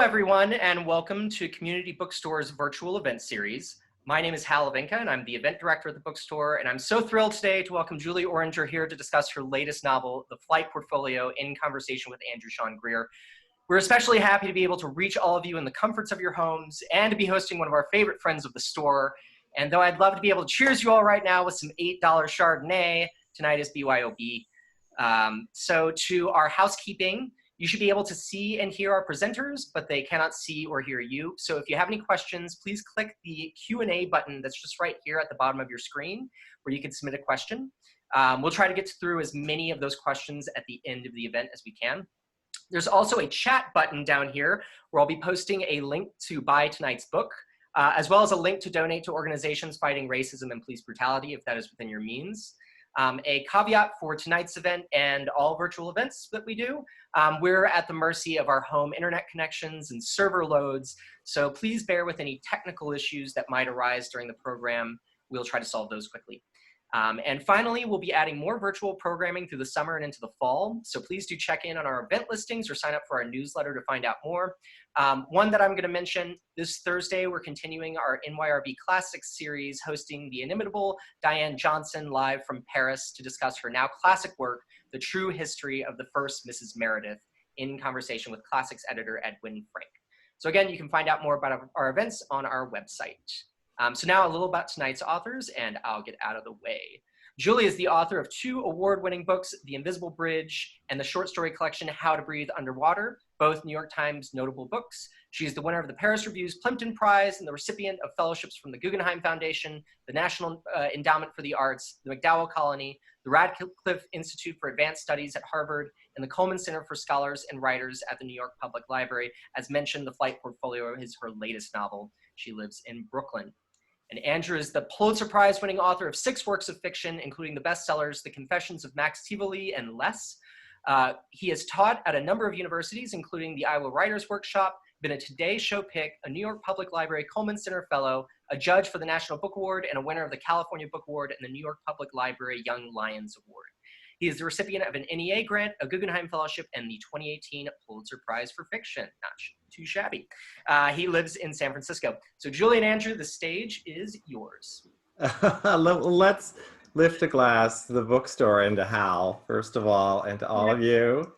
everyone, and welcome to Community Bookstore's virtual event series. My name is Hal Levinka, and I'm the event director at the bookstore, and I'm so thrilled today to welcome Julie Orringer here to discuss her latest novel, The Flight Portfolio, in conversation with Andrew Sean Greer. We're especially happy to be able to reach all of you in the comforts of your homes and to be hosting one of our favorite friends of the store. And though I'd love to be able to cheers you all right now with some $8 Chardonnay, tonight is BYOB. So to our housekeeping, you should be able to see and hear our presenters, but they cannot see or hear you. So if you have any questions, please click the Q&A button that's just right here at the bottom of your screen, where you can submit a question. We'll try to get through as many of those questions at the end of the event as we can. There's also a chat button down here where I'll be posting a link to buy tonight's book, as well as a link to donate to organizations fighting racism and police brutality, if that is within your means. A caveat for tonight's event and all virtual events that we do, we're at the mercy of our home internet connections and server loads, so please bear with any technical issues that might arise during the program. We'll try to solve those quickly. And finally, we'll be adding more virtual programming through the summer and into the fall, so please do check in on our event listings or sign up for our newsletter to find out more. One that I'm going to mention, this Thursday, we're continuing our NYRB Classics series, hosting the inimitable Diane Johnson live from Paris to discuss her now classic work, The True History of the First Mrs. Meredith, in conversation with classics editor Edwin Frank. So again, you can find out more about our events on our website. So now a little about tonight's authors, and I'll get out of the way. Julie is the author of 2 award-winning books, The Invisible Bridge and the short story collection How to Breathe Underwater, both New York Times notable books. She is the winner of the Paris Review's Plimpton Prize and the recipient of fellowships from the Guggenheim Foundation, the National Endowment for the Arts, the MacDowell Colony, the Radcliffe Institute for Advanced Studies at Harvard, and the Coleman Center for Scholars and Writers at the New York Public Library. As mentioned, The Flight Portfolio is her latest novel. She lives in Brooklyn. And Andrew is the Pulitzer Prize winning author of 6 works of fiction, including the bestsellers The Confessions of Max Tivoli and Less. He has taught at a number of universities, including the Iowa Writers Workshop, been a Today Show pick, a New York Public Library Coleman Center Fellow, a judge for the National Book Award, and a winner of the California Book Award and the New York Public Library Young Lions Award. He is the recipient of an NEA grant, a Guggenheim Fellowship, and the 2018 Pulitzer Prize for Fiction. Not too shabby. He lives in San Francisco. So Julie and Andrew, the stage is yours. Let's lift a glass to the bookstore and to Hal, first of all, and to all of you.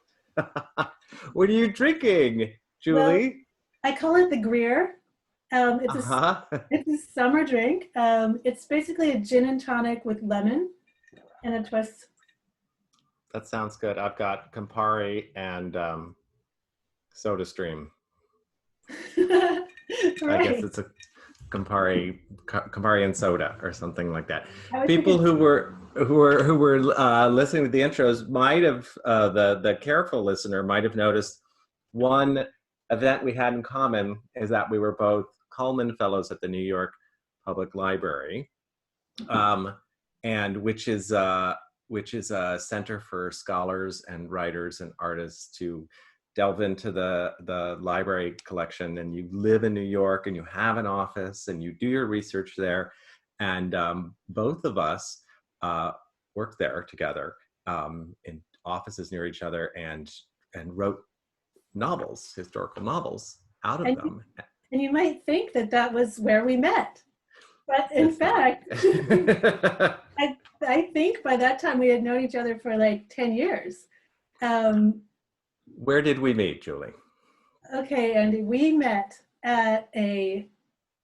What are you drinking, Julie? Well, I call it the Greer. It's a summer drink. It's basically a gin and tonic with lemon and a twist. That sounds good. I've got Campari and SodaStream. Right. I guess it's a Campari and soda or something like that. People who were listening to the intros might have the careful listener might have noticed one event we had in common is that we were both Cullman Fellows at the New York Public Library, and which is a center for scholars and writers and artists to delve into the library collection. And you live in New York and you have an office and you do your research there. And both of us worked there together in offices near each other and wrote novels, historical novels out of them. And you might think that that was where we met. But in fact, I think by that time we had known each other for like 10 years. Where did we meet, Julie? Okay, Andy, we met at a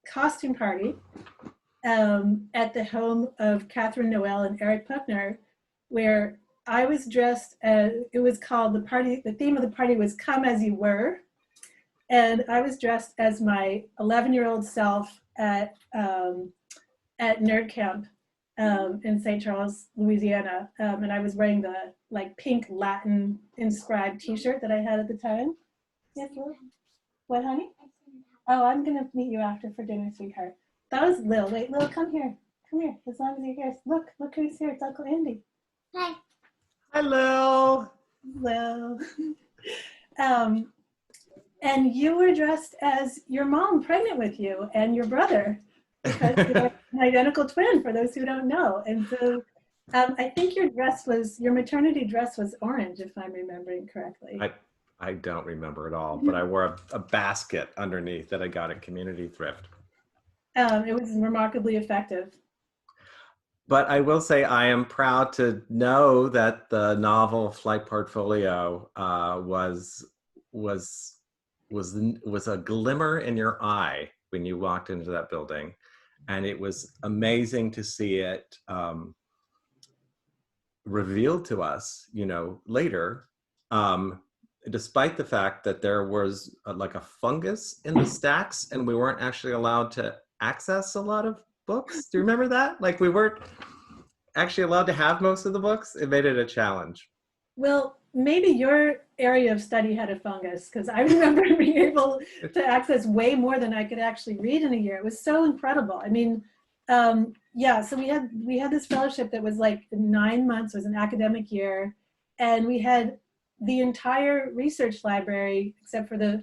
costume party at the home of Catherine Noel and Eric Puckner, where I was dressed as, it was called the theme of the party was Come As You Were. And I was dressed as my 11-year-old self at Nerd Camp in St. Charles, Louisiana. And I was wearing the pink Latin inscribed t-shirt that I had at the time. Yes, Lil? What, honey? Oh, I'm gonna meet you after for dinner, sweetheart. That was Lil. Wait, Lil, come here. Come here, as long as you're here. Look who's here, it's Uncle Andy. Hi. Hi, Lil. Lil. And you were dressed as your mom pregnant with you and your brother, because you're an identical twin, for those who don't know. And so I think your maternity dress was orange, if I'm remembering correctly. I don't remember at all, but I wore a basket underneath that I got at Community Thrift. It was remarkably effective. But I will say I am proud to know that the novel Flight Portfolio was was a glimmer in your eye when you walked into that building, and it was amazing to see it revealed to us, you know, later, despite the fact that there was like a fungus in the stacks and we weren't actually allowed to access a lot of books. Do you remember that? Like we weren't actually allowed to have most of the books. It made it a challenge. Well, maybe your area of study had a fungus, because I remember being able to access way more than I could actually read in a year. It was so incredible. I mean, yeah, so we had this fellowship that was like 9 months, it was an academic year, and we had the entire research library, except for the,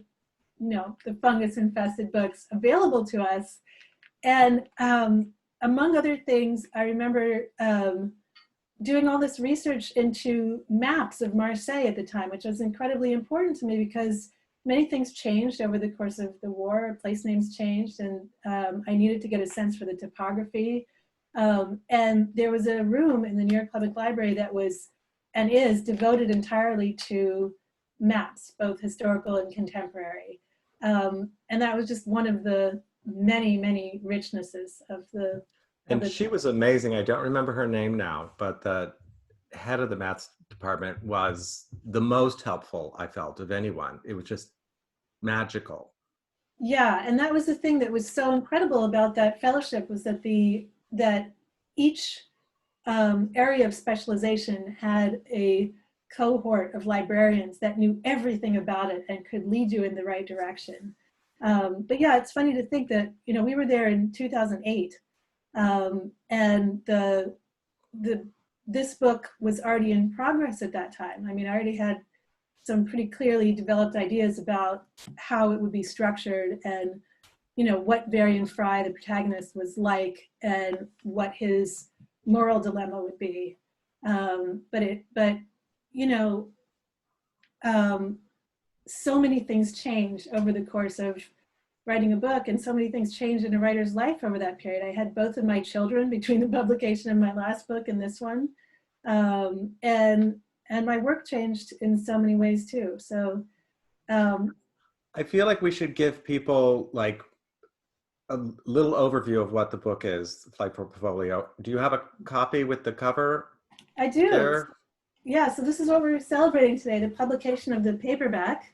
you know, the fungus infested books available to us. And among other things, I remember doing all this research into maps of Marseille at the time, which was incredibly important to me because many things changed over the course of the war. Place names changed, and I needed to get a sense for the topography. And there was a room in the New York Public Library that was and is devoted entirely to maps, both historical and contemporary. And that was just one of the many, many richnesses of the. And she was amazing. I don't remember her name now, but the head of the maths department was the most helpful I felt of anyone. It was just magical. Yeah, and that was the thing that was so incredible about that fellowship, was that that each area of specialization had a cohort of librarians that knew everything about it and could lead you in the right direction. But yeah, it's funny to think that, you know, we were there in 2008, and this book was already in progress at that time. I mean, I already had some pretty clearly developed ideas about how it would be structured, and, you know, what Varian Fry, the protagonist, was like, and what his moral dilemma would be. But you know, so many things change over the course of writing a book, and so many things changed in a writer's life over that period. I had both of my children between the publication of my last book and this one, and my work changed in so many ways too. So I feel like we should give people like a little overview of what the book is, Flight Portfolio. Do you have a copy with the cover? I do. There? Yeah, so this is what we're celebrating today, the publication of the paperback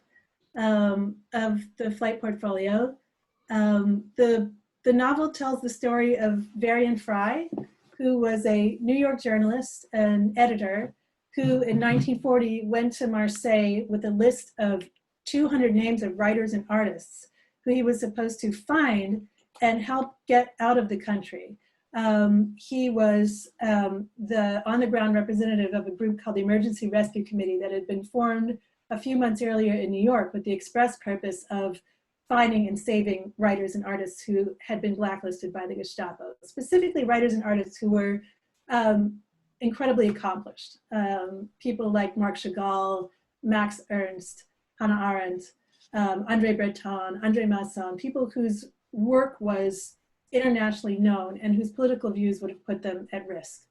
of the Flight Portfolio. The novel tells the story of Varian Fry, who was a New York journalist and editor, who in 1940 went to Marseille with a list of 200 names of writers and artists who he was supposed to find and help get out of the country. He was the on-the-ground representative of a group called the Emergency Rescue Committee that had been formed a few months earlier in New York with the express purpose of finding and saving writers and artists who had been blacklisted by the Gestapo, specifically writers and artists who were incredibly accomplished. People like Marc Chagall, Max Ernst, Hannah Arendt, André Breton, André Masson, people whose work was internationally known and whose political views would have put them at risk.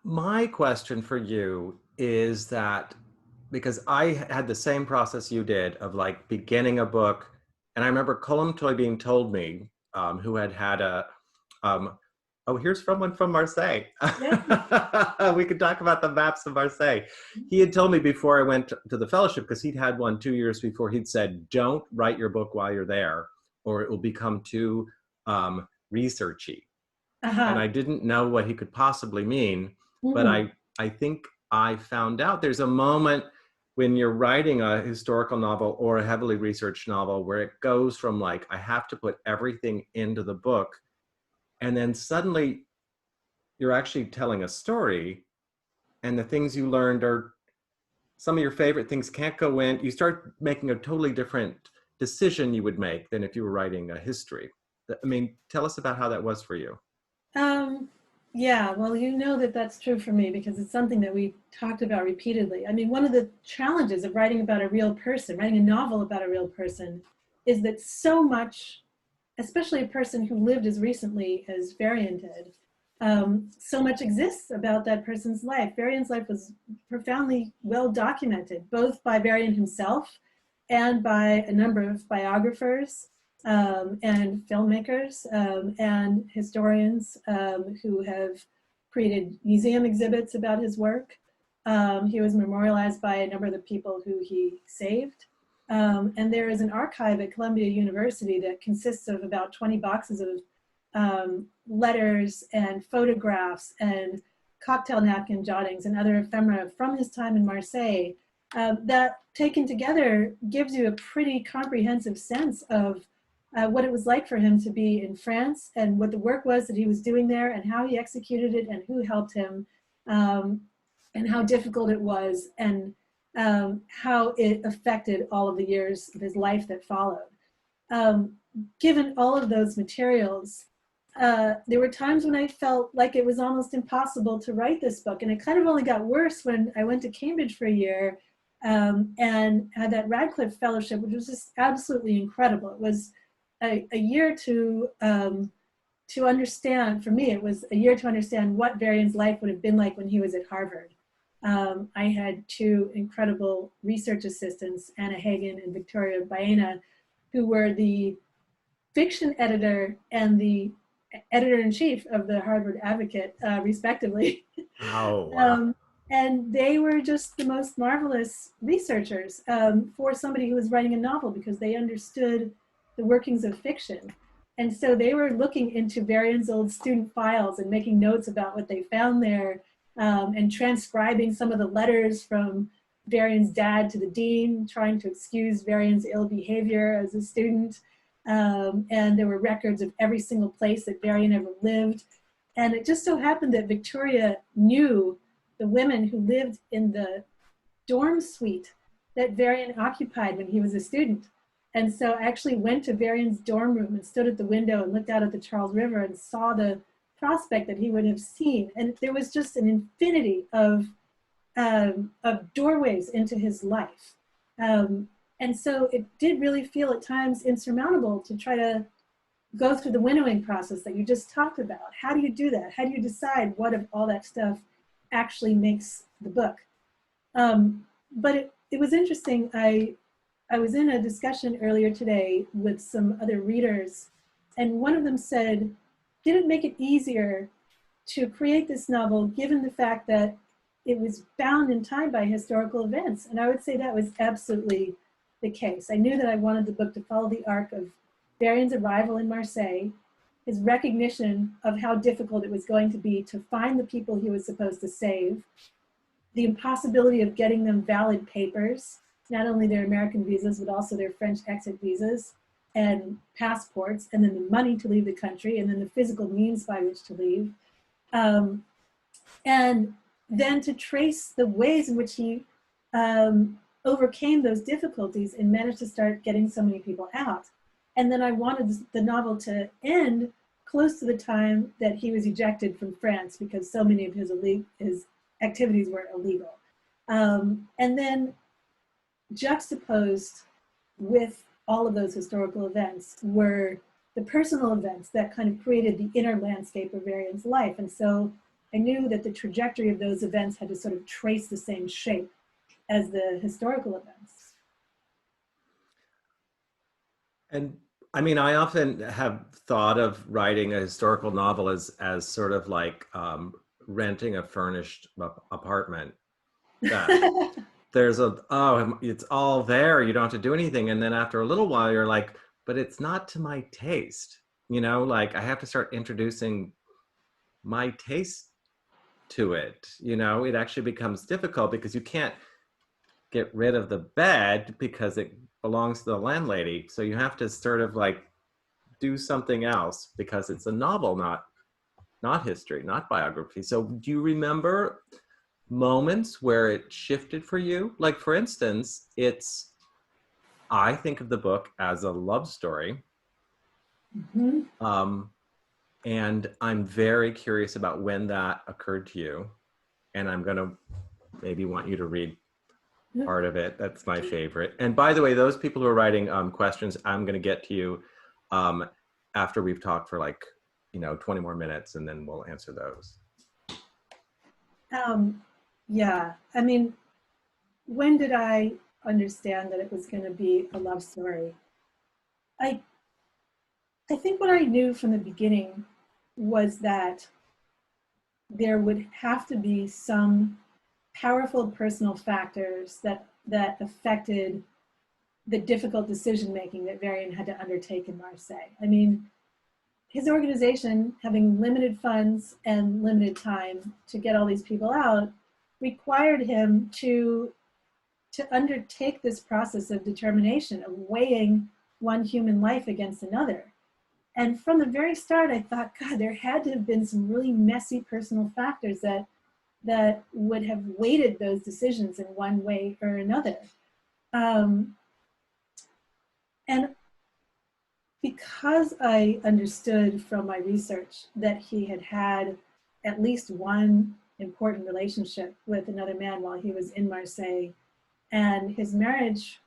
My question for you is that, because I had the same process you did of like beginning a book, and I remember Colm Toybeen told me, who had a, oh, here's someone from Marseille. Yeah. We could talk about the maps of Marseille. He had told me before I went to the fellowship, because he'd had one 2 years before, he'd said, don't write your book while you're there, or it will become too researchy. And I didn't know what he could possibly mean, but I think I found out there's a moment when you're writing a historical novel or a heavily researched novel where it goes from like, I have to put everything into the book, and then suddenly you're actually telling a story, and the things you learned are some of your favorite things can't go in. You start making a totally different decision you would make than if you were writing a history. I mean, tell us about how that was for you. Yeah, well, you know that that's true for me because it's something that we talked about repeatedly. I mean, one of the challenges of writing about a real person, writing a novel about a real person, is that so much, especially a person who lived as recently as Varian did, so much exists about that person's life. Varian's life was profoundly well documented, both by Varian himself and by a number of biographers and filmmakers and historians who have created museum exhibits about his work. He was memorialized by a number of the people who he saved. And there is an archive at Columbia University that consists of about 20 boxes of letters and photographs and cocktail napkin jottings and other ephemera from his time in Marseille that taken together gives you a pretty comprehensive sense of what it was like for him to be in France and what the work was that he was doing there and how he executed it and who helped him and how difficult it was and how it affected all of the years of his life that followed. Given all of those materials, there were times when I felt like it was almost impossible to write this book. And it kind of only got worse when I went to Cambridge for a year and had that Radcliffe Fellowship, which was just absolutely incredible. It was a year to understand, for me, it was a year to understand what Varian's life would have been like when he was at Harvard. I had two incredible research assistants, Anna Hagen and Victoria Baena, who were the fiction editor and the editor-in-chief of the Harvard Advocate, respectively. Oh, wow. And they were just the most marvelous researchers for somebody who was writing a novel because they understood the workings of fiction. And so they were looking into Varian's old student files and making notes about what they found there and transcribing some of the letters from Varian's dad to the dean, trying to excuse Varian's ill behavior as a student. And there were records of every single place that Varian ever lived. And it just so happened that Victoria knew the women who lived in the dorm suite that Varian occupied when he was a student. And so I actually went to Varian's dorm room and stood at the window and looked out at the Charles River and saw the prospect that he would have seen. And there was just an infinity of doorways into his life. And so it did really feel at times insurmountable to try to go through the winnowing process that you just talked about. How do you do that? How do you decide what of all that stuff actually makes the book? But it was interesting. I was in a discussion earlier today with some other readers, and one of them said, did it make it easier to create this novel given the fact that it was bound in time by historical events? And I would say that was absolutely the case. I knew that I wanted the book to follow the arc of Varian's arrival in Marseille, his recognition of how difficult it was going to be to find the people he was supposed to save, the impossibility of getting them valid papers, not only their American visas, but also their French exit visas and passports, and then the money to leave the country, and then the physical means by which to leave. And then to trace the ways in which he overcame those difficulties and managed to start getting so many people out. And then I wanted the novel to end close to the time that he was ejected from France because so many of his activities were illegal. And then juxtaposed with all of those historical events were the personal events that kind of created the inner landscape of Varian's life. And so I knew that the trajectory of those events had to sort of trace the same shape as the historical events. And I mean, I often have thought of writing a historical novel as sort of like renting a furnished apartment. That there's it's all there. You don't have to do anything. And then after a little while, you're like, but it's not to my taste. You know, like I have to start introducing my taste to it. You know, it actually becomes difficult because you can't get rid of the bed because it belongs to the landlady. So you have to sort of like do something else because it's a novel, not history, not biography. So do you remember moments where it shifted for you? Like for instance, I think of the book as a love story. Mm-hmm. And I'm very curious about when that occurred to you. And I'm going to maybe want you to read part of it. That's my favorite. And by the way, those people who are writing questions, I'm going to get to you after we've talked for like, 20 more minutes, and then we'll answer those. Yeah, I mean, when did I understand that it was going to be a love story? I think what I knew from the beginning was that there would have to be some powerful personal factors that affected the difficult decision making that Varian had to undertake in Marseille. I mean, his organization, having limited funds and limited time to get all these people out, required him to undertake this process of determination, of weighing one human life against another. And from the very start, I thought, God, there had to have been some really messy personal factors that would have weighted those decisions in one way or another. And because I understood from my research that he had had at least one important relationship with another man while he was in Marseille, and his marriage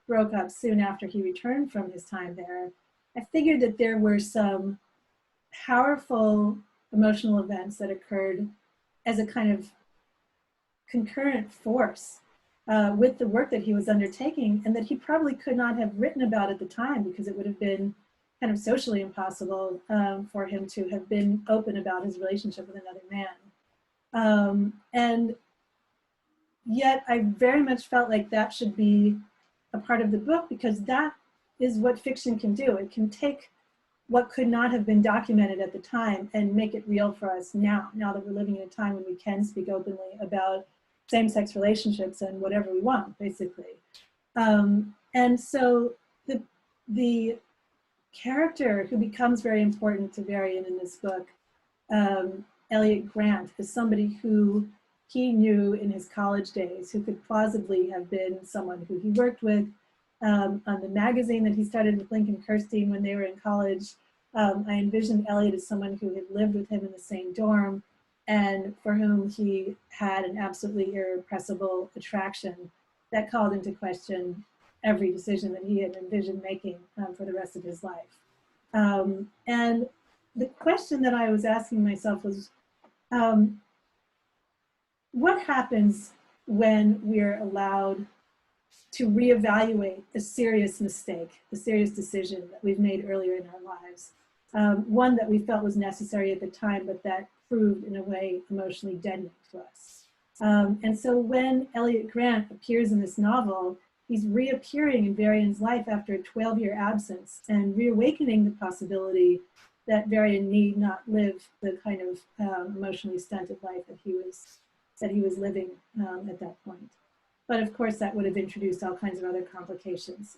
broke up soon after he returned from his time there, I figured that there were some powerful emotional events that occurred as a kind of concurrent force with the work that he was undertaking, and that he probably could not have written about at the time because it would have been kind of socially impossible for him to have been open about his relationship with another man. And yet I very much felt like that should be a part of the book, because that is what fiction can do. It can take what could not have been documented at the time and make it real for us now that we're living in a time when we can speak openly about same-sex relationships and whatever we want, basically. And so the character who becomes very important to Varian in this book, Eliot Grant, is somebody who he knew in his college days, who could plausibly have been someone who he worked with on the magazine that he started with Lincoln Kirstein when they were in college. I envisioned Eliot as someone who had lived with him in the same dorm, and for whom he had an absolutely irrepressible attraction that called into question every decision that he had envisioned making for the rest of his life. And the question that I was asking myself was, what happens when we're allowed to reevaluate a serious mistake, a serious decision that we've made earlier in our lives? One that we felt was necessary at the time, but that proved in a way emotionally deadening to us. And so when Eliot Grant appears in this novel, he's reappearing in Varian's life after a 12-year absence and reawakening the possibility that Varian need not live the kind of emotionally stunted life that he was living at that point. But of course, that would have introduced all kinds of other complications.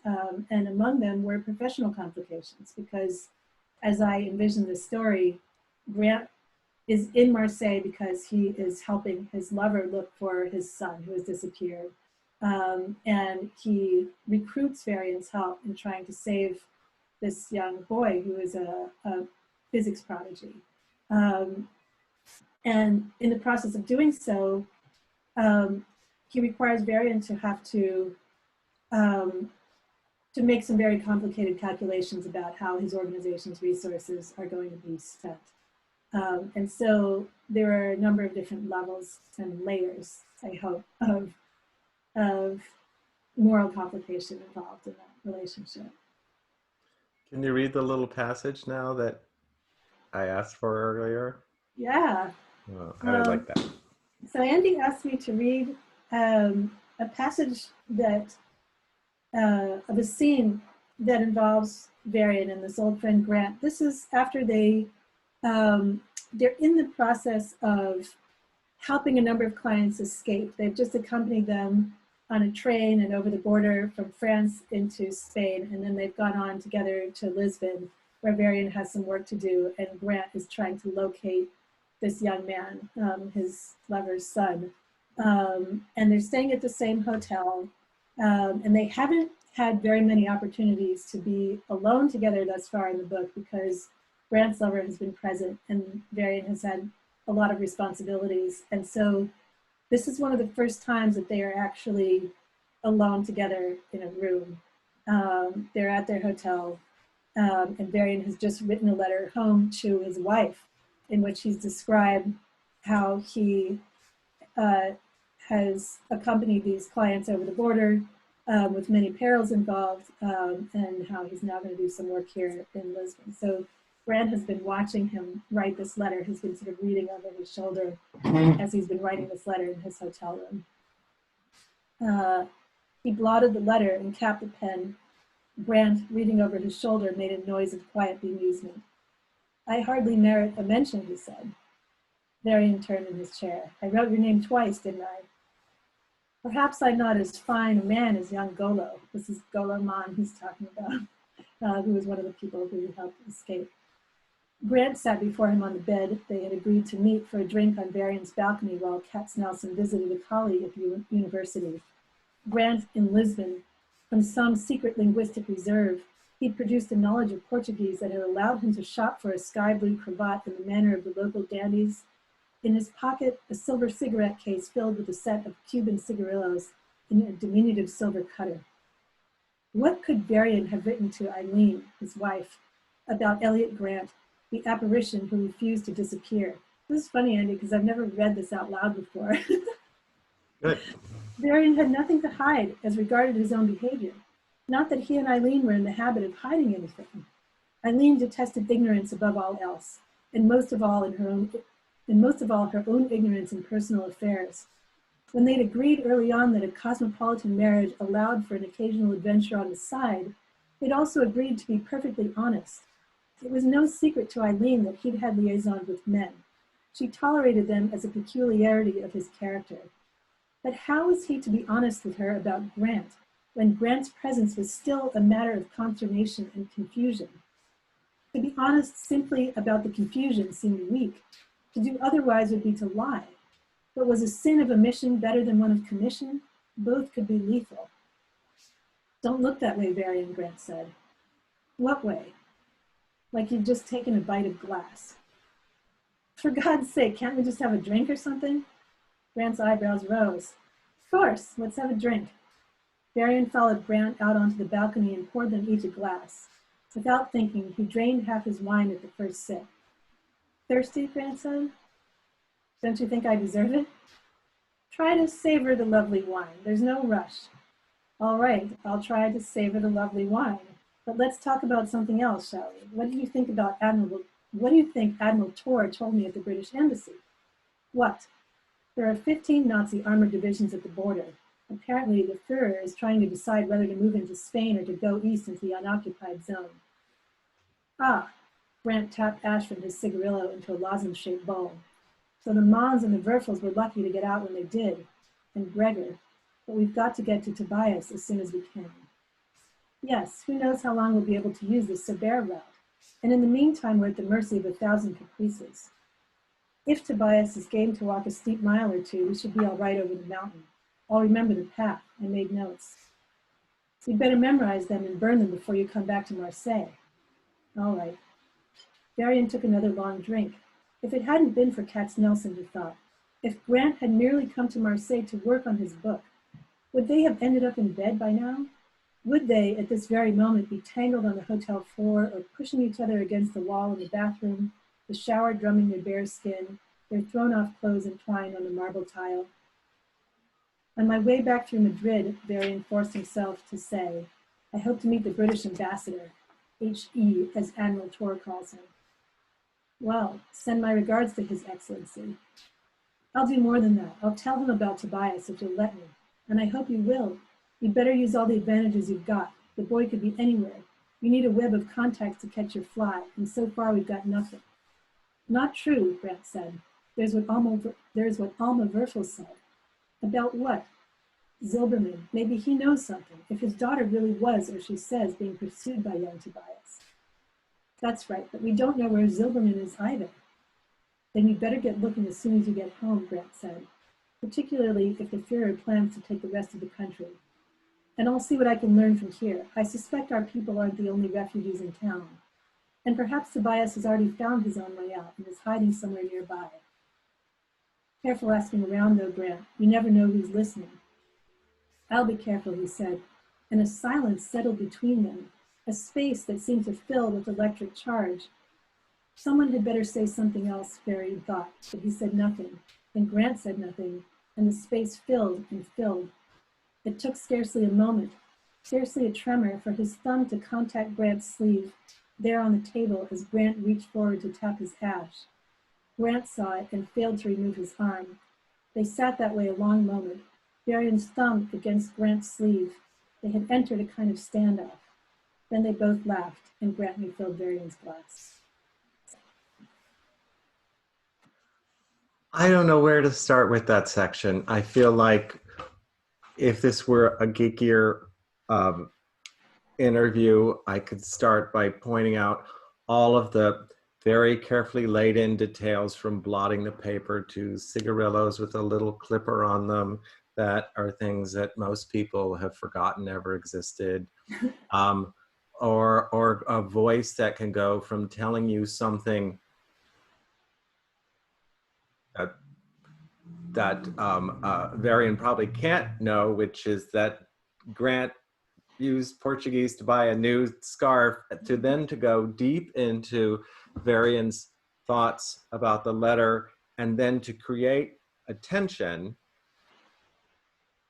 And among them were professional complications, because as I envisioned the story, Grant is in Marseille because he is helping his lover look for his son who has disappeared. And he recruits Varian's help in trying to save this young boy who is a physics prodigy. And in the process of doing so, he requires Varian to have to make some very complicated calculations about how his organization's resources are going to be spent. And so there are a number of different levels and layers, I hope, of moral complication involved in that relationship. Can you read the little passage now that I asked for earlier? Yeah. Well, I would like that. So Andy asked me to read a passage that of a scene that involves Varian and this old friend Grant. This is after they're in the process of helping a number of clients escape. They've just accompanied them on a train and over the border from France into Spain, and then they've gone on together to Lisbon, where Varian has some work to do, and Grant is trying to locate this young man, his lover's son. And they're staying at the same hotel, and they haven't had very many opportunities to be alone together thus far in the book, because Grant's lover has been present, and Varian has had a lot of responsibilities. And so this is one of the first times that they are actually alone together in a room. They're at their hotel, and Varian has just written a letter home to his wife in which he's described how he has accompanied these clients over the border with many perils involved, and how he's now going to do some work here in Lisbon. So Grant has been watching him write this letter. He's been sort of reading over his shoulder as he's been writing this letter in his hotel room. He blotted the letter and capped the pen. Grant, reading over his shoulder, made a noise of quiet bemusement. "I hardly merit a mention," he said. Varian turned in his chair. "I wrote your name twice, didn't I? Perhaps I'm not as fine a man as young Golo." This is Golo Man he's talking about, who was one of the people who helped escape. Grant sat before him on the bed. They had agreed to meet for a drink on Varian's balcony while Katznelson visited a colleague at the university. Grant in Lisbon, from some secret linguistic reserve, he'd produced a knowledge of Portuguese that had allowed him to shop for a sky blue cravat in the manner of the local dandies. In his pocket, a silver cigarette case filled with a set of Cuban cigarillos in a diminutive silver cutter. What could Varian have written to Eileen, his wife, about Eliot Grant, the apparition who refused to disappear? This is funny, Andy, because I've never read this out loud before. Good. Varian had nothing to hide as regarded his own behavior. Not that he and Eileen were in the habit of hiding anything. Eileen detested ignorance above all else, and most of all her own ignorance in personal affairs. When they'd agreed early on that a cosmopolitan marriage allowed for an occasional adventure on the side, they'd also agreed to be perfectly honest. It was no secret to Eileen that he'd had liaisons with men. She tolerated them as a peculiarity of his character. But how was he to be honest with her about Grant, when Grant's presence was still a matter of consternation and confusion? To be honest simply about the confusion seemed weak. To do otherwise would be to lie. But was a sin of omission better than one of commission? Both could be lethal. "Don't look that way, Varian," Grant said. "What way?" "Like you'd just taken a bite of glass." "For God's sake, can't we just have a drink or something?" Grant's eyebrows rose. "Of course, let's have a drink." Varian followed Grant out onto the balcony and poured them each a glass. Without thinking, he drained half his wine at the first sip. "Thirsty?" Grant said. "Don't you think I deserve it?" "Try to savor the lovely wine. There's no rush." "All right, I'll try to savor the lovely wine. But let's talk about something else, shall we? What do you think Admiral Tor told me at the British Embassy?" "What?" "There are 15 Nazi armored divisions at the border. Apparently, the Führer is trying to decide whether to move into Spain or to go east into the unoccupied zone." "Ah," Grant tapped ash from his cigarillo into a lozenge-shaped bowl. "So the Mons and the Werfels were lucky to get out when they did, and Gregor. But we've got to get to Tobias as soon as we can." "Yes, who knows how long we'll be able to use the Sabert route. And in the meantime, we're at the mercy of 1,000 caprices. If Tobias is game to walk a steep mile or two, we should be all right over the mountain. I'll remember the path. I made notes." "You'd better memorize them and burn them before you come back to Marseille." "All right." Varian took another long drink. If it hadn't been for Katznelson, he thought, if Grant had merely come to Marseille to work on his book, would they have ended up in bed by now? Would they, at this very moment, be tangled on the hotel floor or pushing each other against the wall in the bathroom, the shower drumming their bare skin, their thrown-off clothes entwined on the marble tile? On my way back through Madrid, Varian forced himself to say, "I hope to meet the British ambassador, H.E., as Admiral Tor calls him." "Well, send my regards to His Excellency." "I'll do more than that. I'll tell him about Tobias if you'll let me. And I hope you will. You'd better use all the advantages you've got. The boy could be anywhere. You need a web of contacts to catch your fly, and so far we've got nothing." "Not true," Grant said. There's what Alma Werfel said." "About what?" "Zilberman. Maybe he knows something. If his daughter really was, or she says, being pursued by young Tobias." "That's right, but we don't know where Zilberman is either." "Then you'd better get looking as soon as you get home," Grant said, "particularly if the Führer plans to take the rest of the country. And I'll see what I can learn from here. I suspect our people aren't the only refugees in town." And perhaps Tobias has already found his own way out and is hiding somewhere nearby. Careful asking around, though, Grant. You never know who's listening. I'll be careful, he said, and a silence settled between them, a space that seemed to fill with electric charge. Someone had better say something else, Varian thought, but he said nothing, and Grant said nothing, and the space filled and filled. It took scarcely a moment, scarcely a tremor, for his thumb to contact Grant's sleeve, there on the table as Grant reached forward to tap his ash. Grant saw it and failed to remove his arm. They sat that way a long moment, Varian's thumb against Grant's sleeve. They had entered a kind of standoff. Then they both laughed, and Grant refilled Varian's glass. I don't know where to start with that section. I feel like if this were a geekier interview, I could start by pointing out all of the very carefully laid in details, from blotting the paper to cigarillos with a little clipper on them, that are things that most people have forgotten ever existed. Or a voice that can go from telling you something that Varian probably can't know, which is that Grant used Portuguese to buy a new scarf, to then to go deep into Varian's thoughts about the letter, and then to create a tension,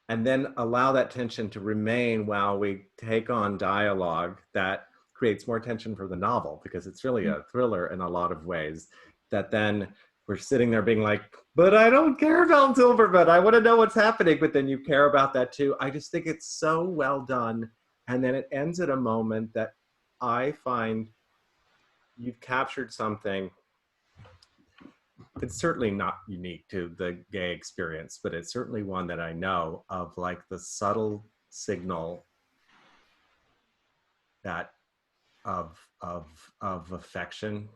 and then allow that tension to remain while we take on dialogue that creates more tension for the novel, because it's really a thriller in a lot of ways, that then we're sitting there being like, but I don't care about Silverman, I want to know what's happening, but then you care about that too. I just think it's so well done. And then it ends at a moment that I find you've captured something. It's certainly not unique to the gay experience, but it's certainly one that I know of, like the subtle signal that of affection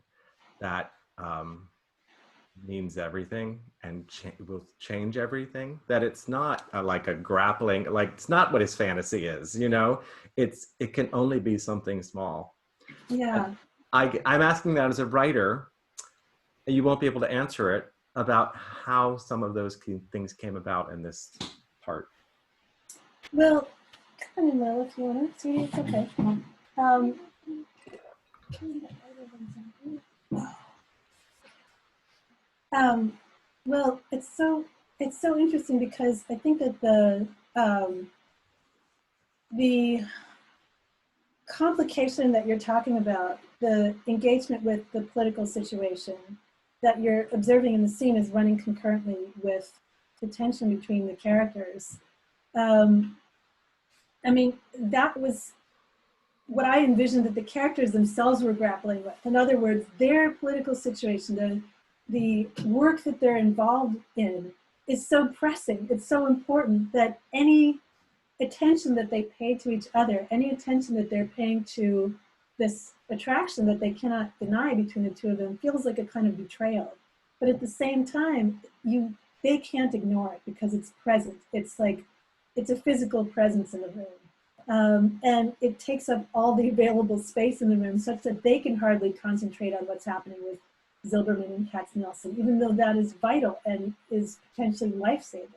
that means everything and will change everything. That it's not like a grappling, like it's not what his fantasy is, you know. It can only be something small. Yeah. I'm asking that as a writer. You won't be able to answer it, about how some of those things came about in this part. Well, come in, Lil, if you want to. See, it's okay. Well, it's so interesting, because I think that the complication that you're talking about, the engagement with the political situation that you're observing in the scene, is running concurrently with the tension between the characters. I mean, that was what I envisioned that the characters themselves were grappling with. In other words, their political situation, the work that they're involved in, is so pressing, it's so important, that any attention that they pay to each other, any attention that they're paying to this attraction that they cannot deny between the two of them, feels like a kind of betrayal. But at the same time, they can't ignore it, because it's present. It's like, it's a physical presence in the room. And it takes up all the available space in the room, such that they can hardly concentrate on what's happening with Zilberman and Katznelson, even though that is vital and is potentially life-saving.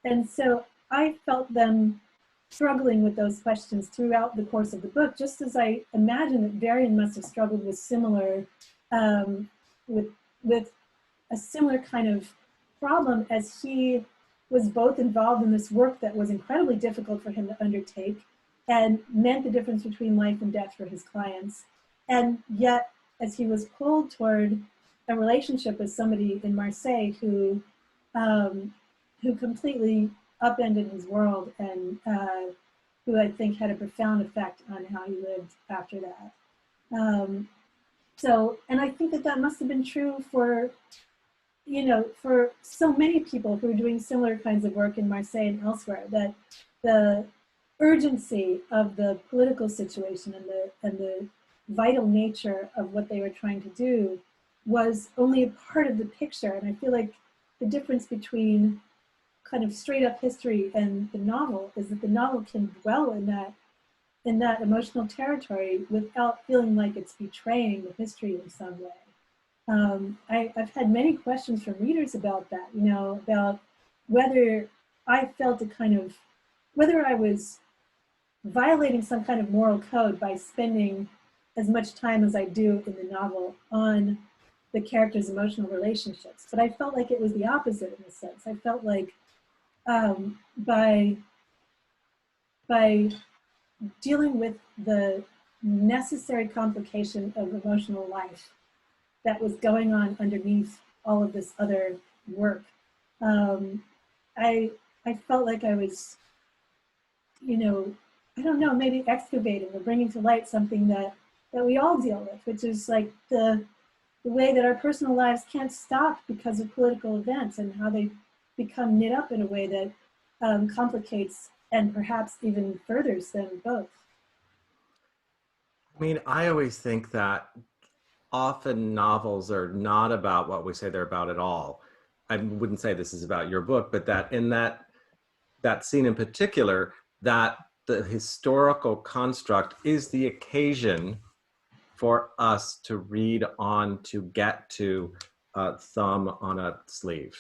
And so I felt them struggling with those questions throughout the course of the book, just as I imagine that Varian must have struggled with similar, with a similar kind of problem, as he was both involved in this work that was incredibly difficult for him to undertake and meant the difference between life and death for his clients. And yet, as he was pulled toward a relationship with somebody in Marseille who completely upended his world, and who I think had a profound effect on how he lived after that. And I think that must have been true for, for so many people who are doing similar kinds of work in Marseille and elsewhere, that the urgency of the political situation and the vital nature of what they were trying to do was only a part of the picture. And I feel like the difference between kind of straight up history and the novel is that the novel can dwell in in that emotional territory without feeling like it's betraying the history in some way. I've had many questions from readers about that, you know, about whether I felt a kind of, whether I was violating some kind of moral code by spending as much time as I do in the novel on the characters' emotional relationships. But I felt like it was the opposite in a sense. I felt like by dealing with the necessary complication of emotional life that was going on underneath all of this other work, I felt like I was, you know, I don't know, maybe excavating or bringing to light something that we all deal with, which is like the way that our personal lives can't stop because of political events and how they become knit up in a way that complicates and perhaps even furthers them both. I mean, I always think that often novels are not about what we say they're about at all. I wouldn't say this is about your book, but that in that scene in particular, that the historical construct is the occasion for us to read on to get to a thumb on a sleeve.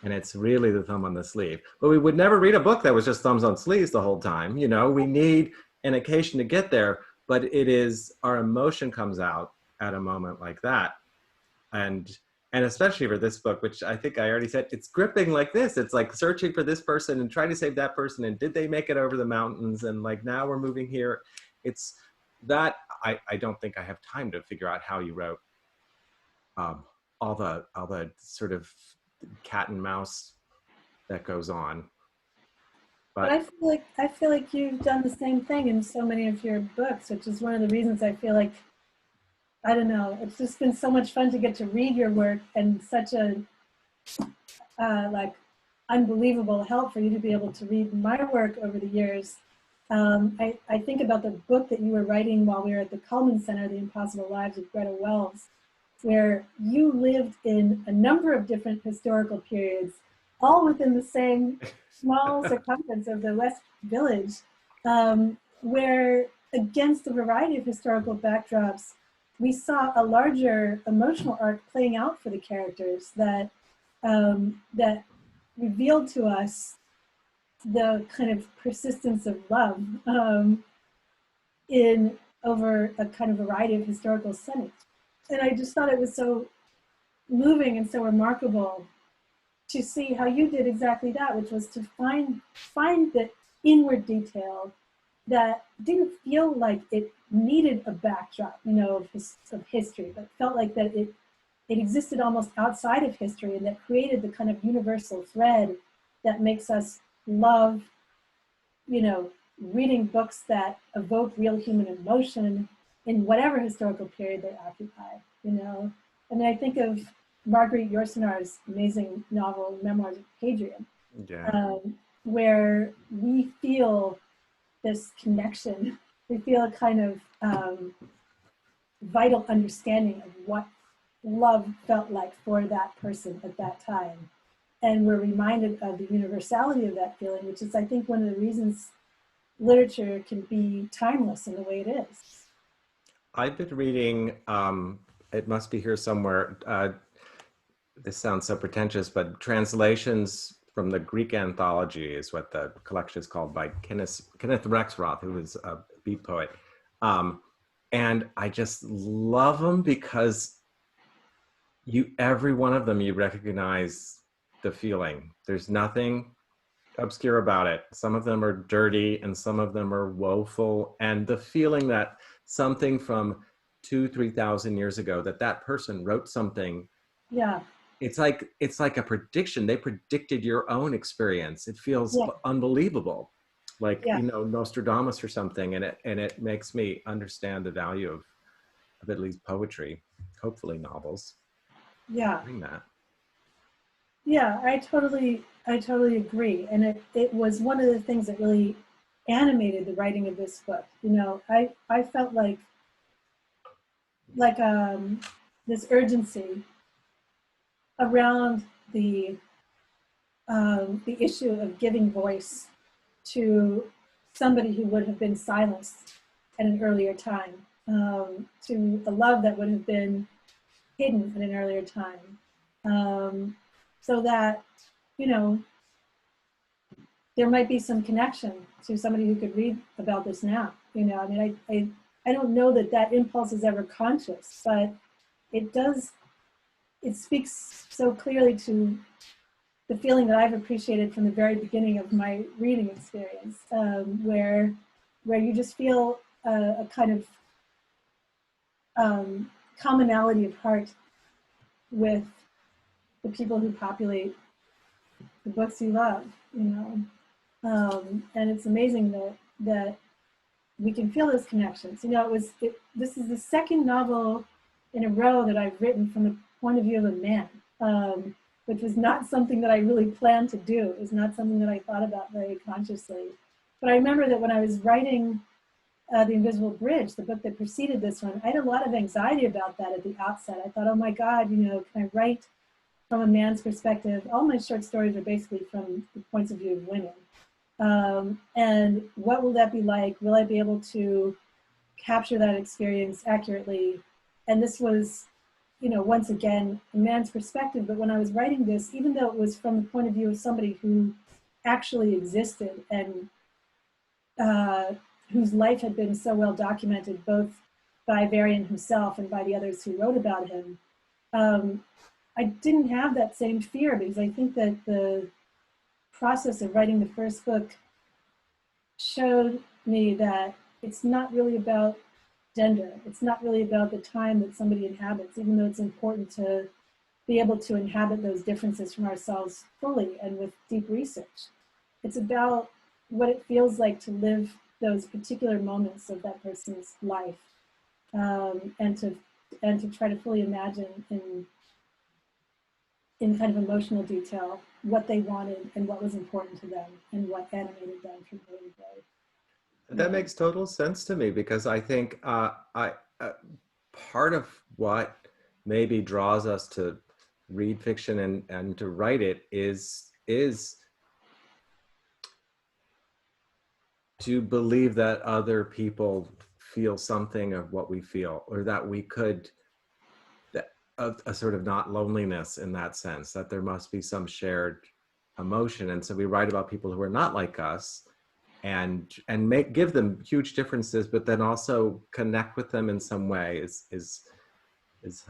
And it's really the thumb on the sleeve. But we would never read a book that was just thumbs on sleeves the whole time. You know, we need an occasion to get there, but it is, our emotion comes out at a moment like that. And especially for this book, which I think I already said, it's gripping like this. It's like searching for this person and trying to save that person. And did they make it over the mountains? And like, now we're moving here. It's that, I don't think I have time to figure out how you wrote all the sort of cat and mouse that goes on. But I feel like you've done the same thing in so many of your books, which is one of the reasons I feel like, I don't know, it's just been so much fun to get to read your work, and such a like unbelievable help for you to be able to read my work over the years. I think about the book that you were writing while we were at the Cullman Center, The Impossible Lives of Greta Wells, where you lived in a number of different historical periods, all within the same small circumference of the West Village, where against a variety of historical backdrops, we saw a larger emotional arc playing out for the characters that that revealed to us the kind of persistence of love in over a kind of variety of historical settings. And I just thought it was so moving and so remarkable to see how you did exactly that, which was to find the inward detail that didn't feel like it needed a backdrop, you know, of history, but felt like that it existed almost outside of history, and that created the kind of universal thread that makes us love, you know, reading books that evoke real human emotion in whatever historical period they occupy, you know. I mean, I think of Marguerite Yourcenar's amazing novel, Memoirs of Hadrian, Yeah. where we feel this connection. We feel a kind of vital understanding of what love felt like for that person at that time. And we're reminded of the universality of that feeling, which is, I think, one of the reasons literature can be timeless in the way it is. I've been reading, it must be here somewhere, this sounds so pretentious, but translations from the Greek anthology is what the collection is called, by Kenneth Rexroth, who was a beat poet. And I just love them because every one of them, you recognize the feeling. There's nothing obscure about it. Some of them are dirty and some of them are woeful. And the feeling that something from 2,000-3,000 years ago, that person wrote something. Yeah. It's like a prediction. They predicted your own experience. It feels unbelievable, like, you know, Nostradamus or something. And it makes me understand the value of at least poetry, hopefully novels. Yeah. Doing that. Yeah, I totally agree. And it was one of the things that really animated the writing of this book. You know, I felt like this urgency around the issue of giving voice to somebody who would have been silenced at an earlier time, to a love that would have been hidden at an earlier time, so that, you know, there might be some connection to somebody who could read about this now. You know, I mean, I don't know that that impulse is ever conscious, but it does, it speaks so clearly to the feeling that I've appreciated from the very beginning of my reading experience, where you just feel a kind of commonality of heart with the people who populate the books you love, you know. And it's amazing that we can feel those connections. You know, this is the second novel in a row that I've written from the point of view of a man, which was not something that I really planned to do. It was not something that I thought about very consciously. But I remember that when I was writing The Invisible Bridge, the book that preceded this one, I had a lot of anxiety about that at the outset. I thought, oh my God, you know, can I write from a man's perspective? All my short stories are basically from the points of view of women. And what will that be like? Will I be able to capture that experience accurately? And this was, you know, once again, a man's perspective. But when I was writing this, even though it was from the point of view of somebody who actually existed and whose life had been so well documented, both by Varian himself and by the others who wrote about him, I didn't have that same fear, because I think that the process of writing the first book showed me that it's not really about gender. It's not really about the time that somebody inhabits, even though it's important to be able to inhabit those differences from ourselves fully and with deep research. It's about what it feels like to live those particular moments of that person's life, and to try to fully imagine in kind of emotional detail what they wanted and what was important to them and what animated them from early day. That makes total sense to me, because I think part of what maybe draws us to read fiction and to write it is to believe that other people feel something of what we feel, or that we could, a sort of not loneliness in that sense, that there must be some shared emotion. And so we write about people who are not like us, and give them huge differences, but then also connect with them in some way is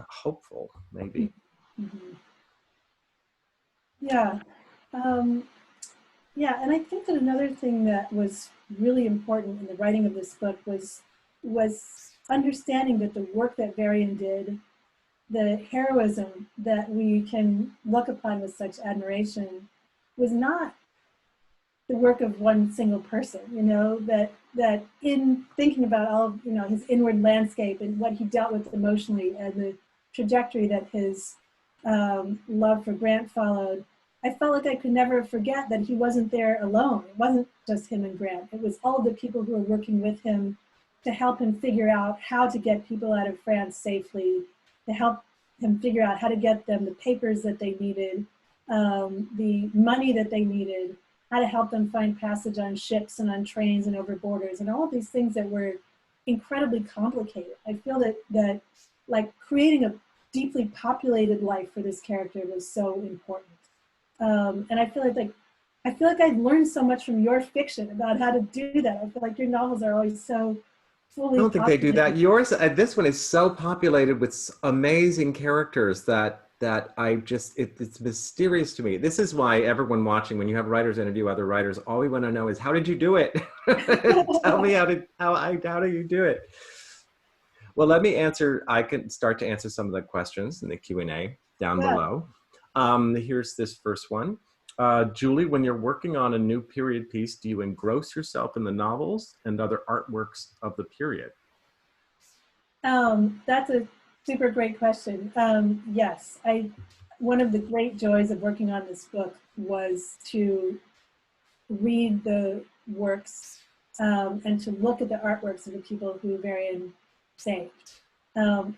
hopeful, maybe. Mm-hmm. Yeah. Yeah, and I think that another thing that was really important in the writing of this book was understanding that the work that Varian did, the heroism that we can look upon with such admiration, was not the work of one single person. You know, that in thinking about all of, you know, his inward landscape and what he dealt with emotionally and the trajectory that his love for Grant followed, I felt like I could never forget that he wasn't there alone. It wasn't just him and Grant. It was all the people who were working with him to help him figure out how to get people out of France safely, to help him figure out how to get them the papers that they needed, the money that they needed, how to help them find passage on ships and on trains and over borders, and all of these things that were incredibly complicated. I feel that like creating a deeply populated life for this character was so important. And I feel like I've learned so much from your fiction about how to do that. I feel like your novels are always so fully I don't think they do that. Yours, this one is so populated with amazing characters that I just, it's mysterious to me. This is why everyone watching, when you have writers interview other writers, all we want to know is, how did you do it? Tell me how do you do it? Well, let me answer. I can start to answer some of the questions in the Q&A down below. Here's this first one. Julie, when you're working on a new period piece, do you engross yourself in the novels and other artworks of the period? That's a super great question. Yes, one of the great joys of working on this book was to read the works and to look at the artworks of the people who Varian saved.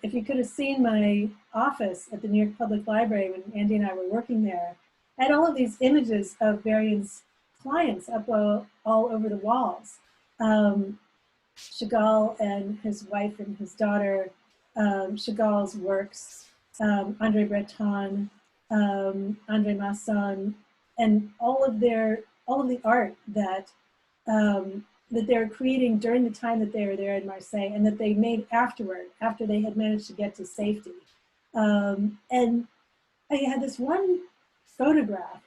If you could have seen my office at the New York Public Library when Andy and I were working there, I had all of these images of Varian's clients up all over the walls. Chagall and his wife and his daughter, Chagall's works, André Breton, André Masson, and all of the art that that they were creating during the time that they were there in Marseille, and that they made afterward, after they had managed to get to safety. And I had this one photograph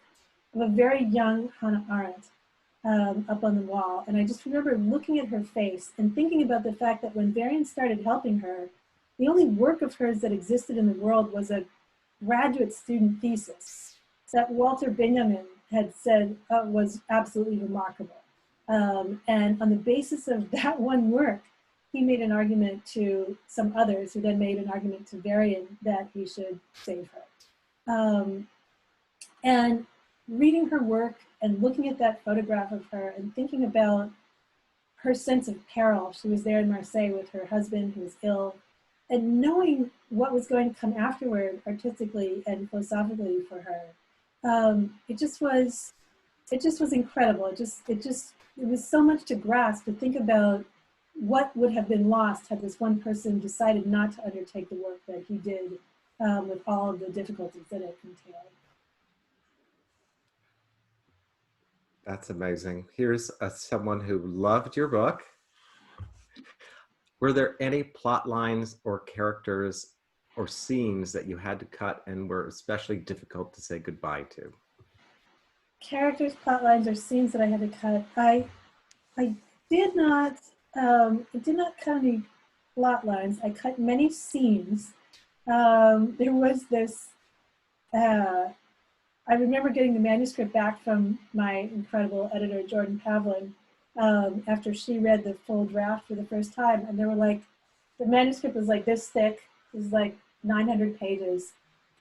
of a very young Hannah Arendt up on the wall, and I just remember looking at her face and thinking about the fact that when Varian started helping her, the only work of hers that existed in the world was a graduate student thesis that Walter Benjamin had said was absolutely remarkable. And on the basis of that one work, he made an argument to some others, who then made an argument to Varian that he should save her. And reading her work and looking at that photograph of her and thinking about her sense of peril. She was there in Marseille with her husband who was ill, and knowing what was going to come afterward artistically and philosophically for her. It just was incredible. It was so much to grasp, to think about what would have been lost had this one person decided not to undertake the work that he did, with all of the difficulties that it entailed. That's amazing. Here's someone who loved your book. Were there any plot lines or characters or scenes that you had to cut and were especially difficult to say goodbye to? Characters, plot lines, or scenes that I had to cut. I did not cut any plot lines. I cut many scenes. There was this, I remember getting the manuscript back from my incredible editor, Jordan Pavlin, after she read the full draft for the first time. And they were like, the manuscript was like this thick, it was like 900 pages.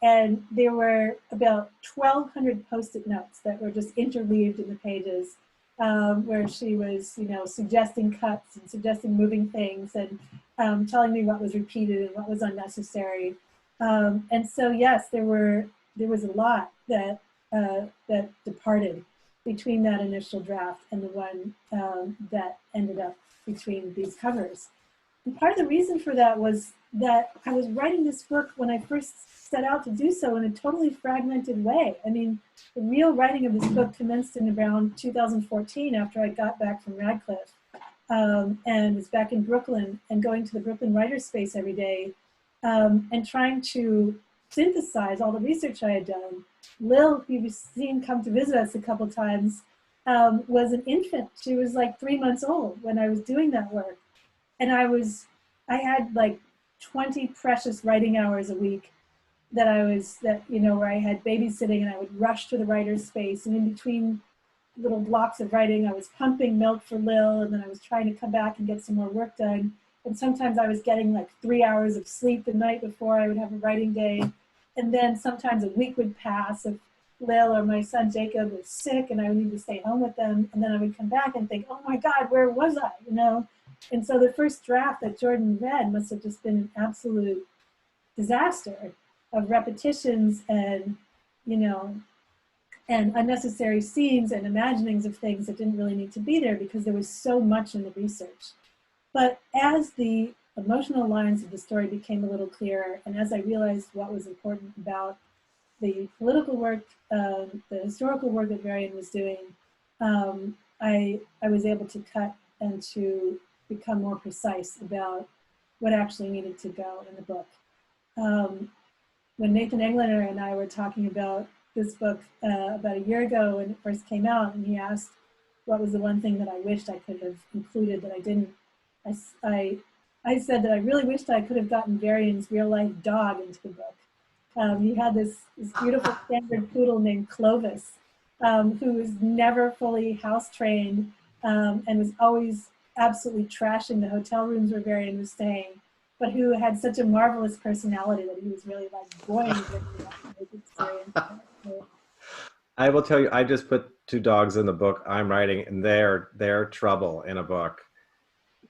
And there were about 1,200 Post-it notes that were just interleaved in the pages, where she was, suggesting cuts and suggesting moving things and telling me what was repeated and what was unnecessary. And so, yes, there was a lot that departed between that initial draft and the one that ended up between these covers. And part of the reason for that was that I was writing this book when I first set out to do so in a totally fragmented way. I mean, the real writing of this book commenced in around 2014 after I got back from Radcliffe, and was back in Brooklyn and going to the Brooklyn Writers Space every day, and trying to synthesize all the research I had done. Lil, who you've seen come to visit us a couple times, was an infant. She was like 3 months old when I was doing that work. And I had like 20 precious writing hours a week where I had babysitting, and I would rush to the writer's space, and in between little blocks of writing, I was pumping milk for Lil, and then I was trying to come back and get some more work done. And sometimes I was getting like 3 hours of sleep the night before I would have a writing day. And then sometimes a week would pass if Lil or my son Jacob was sick and I would need to stay home with them. And then I would come back and think, oh my God, where was I? And so the first draft that Jordan read must have just been an absolute disaster of repetitions and, and unnecessary scenes and imaginings of things that didn't really need to be there because there was so much in the research. But as the emotional lines of the story became a little clearer, and as I realized what was important about the political work, the historical work that Varian was doing, I was able to cut and to become more precise about what actually needed to go in the book. When Nathan Englander and I were talking about this book about a year ago when it first came out, and he asked what was the one thing that I wished I could have included that I didn't, I said that I really wished I could have gotten Varian's real-life dog into the book. He had this beautiful standard poodle named Clovis, who was never fully house-trained, and was always absolutely trashing the hotel rooms where Varian was staying, but who had such a marvelous personality that he was really like going to experience. I will tell you, I just put 2 dogs in the book I'm writing, and they're trouble in a book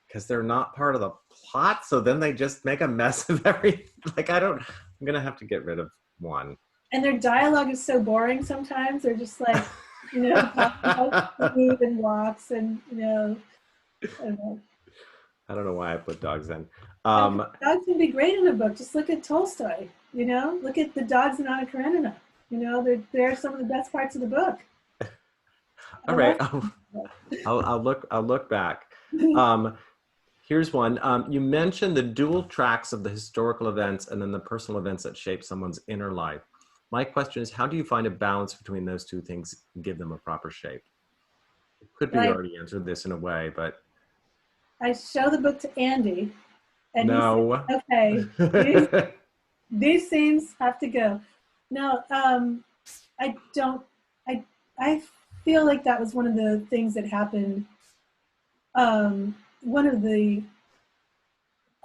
because they're not part of the plot. So then they just make a mess of everything. I'm gonna have to get rid of one. And their dialogue is so boring sometimes. They're just like, talking about food and walks and, I don't know why I put dogs in. Dogs can be great in a book. Just look at Tolstoy, you know? Look at the dogs in Anna Karenina. You know, they're some of the best parts of the book. All right, I'll look back. Here's one. You mentioned the dual tracks of the historical events and then the personal events that shape someone's inner life. My question is, how do you find a balance between those two things and give them a proper shape? It could be you already answered this in a way, but. I show the book to Andy, and no. he says, okay, these scenes have to go. No, I don't, I feel like that was one of the things that happened. One of the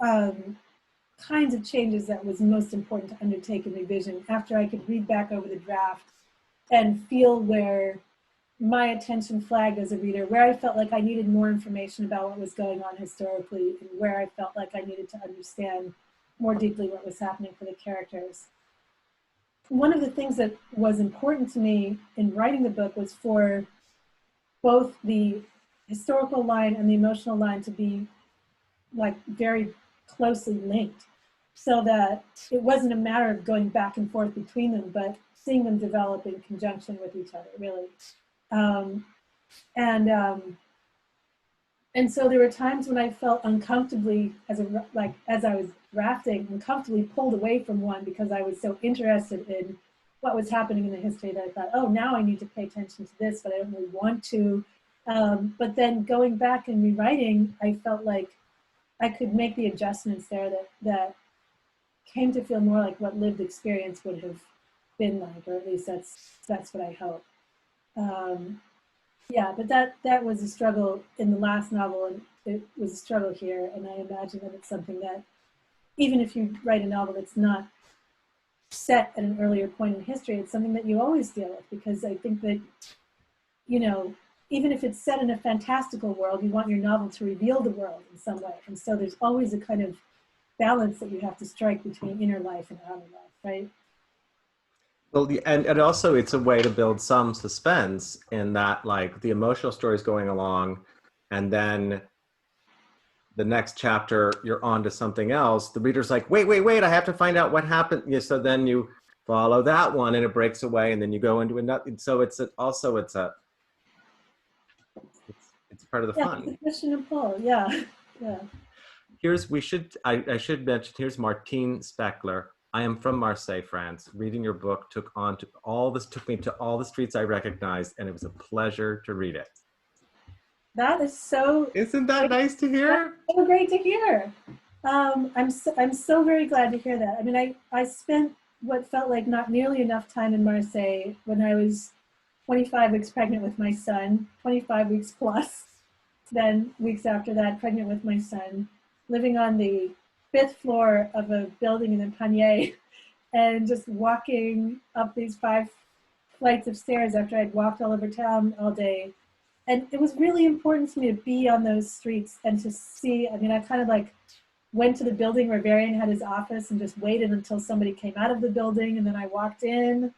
kinds of changes that was most important to undertake in revision after I could read back over the draft and feel where my attention flagged as a reader, where I felt like I needed more information about what was going on historically and where I felt like I needed to understand more deeply what was happening for the characters. One of the things that was important to me in writing the book was for both the historical line and the emotional line to be like very closely linked, so that it wasn't a matter of going back and forth between them, but seeing them develop in conjunction with each other, really. And so there were times when I felt uncomfortably, as I was drafting, uncomfortably pulled away from one because I was so interested in what was happening in the history that I thought, oh, now I need to pay attention to this, but I don't really want to. But then going back and rewriting, I felt like I could make the adjustments there that came to feel more like what lived experience would have been like, or at least that's what I hope. Yeah, but that was a struggle in the last novel, and it was a struggle here, and I imagine that it's something that, even if you write a novel that's not set at an earlier point in history, it's something that you always deal with, because I think that, you know, even if it's set in a fantastical world, you want your novel to reveal the world in some way, and so there's always a kind of balance that you have to strike between inner life and outer life, right? Well, and also it's a way to build some suspense in that, like, the emotional story is going along, and then the next chapter you're on to something else. The reader's like, wait, I have to find out what happened. Yeah, so then you follow that one and it breaks away, and then you go into another. So it's part of the fun. It's a push and a pull. Yeah. I should mention, here's Martine Speckler. I am from Marseille, France. Reading your book took me to all the streets I recognized, and it was a pleasure to read it. That is so. Isn't that nice to hear? That's so great to hear. I'm so very glad to hear that. I mean, I spent what felt like not nearly enough time in Marseille when I was 25 weeks pregnant with my son, 25 weeks plus. Then weeks after that, pregnant with my son, living on the 5th floor of a building in the Panier, and just walking up these 5 flights of stairs after I'd walked all over town all day. And it was really important to me to be on those streets and to see. I mean, I kind of like went to the building where Varian had his office and just waited until somebody came out of the building, and then I walked in.